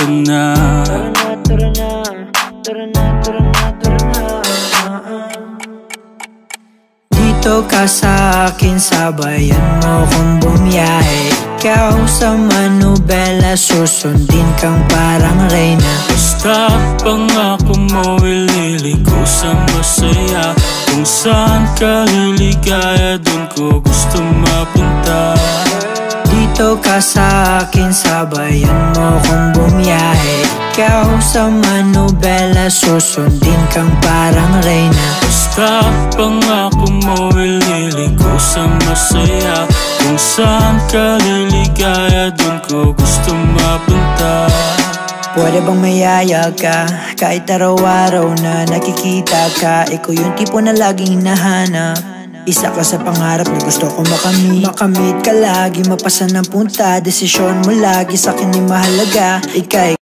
ka na. Tara na, tara na, tara na, tara na, tara na. Dito ka sa akin, sabayan mo kong bumiyahe. Ikaw sa manubela, susundin kang parang reyna. Basta pangako mo, ililigo sa masaya. Kung saan ka liligaya, dun ko gusto mapunta. Dito ka sa akin, sabayan mo kong bumiyahe. Ikaw sa manubela, susundin kang parang reyna. Basta pangako mo, ililigo sa masaya. Kung saan ka liligaya, dun ko gusto mapunta. Pwede bang mayaya ka? Kahit araw-araw na nakikita ka, ikaw yung tipo na laging hinahanap. Isa ka sa pangarap na gusto ko makamit. Makamit ka lagi, mapasan ng punta. Desisyon mo lagi sa akin ay mahalaga. Ika'y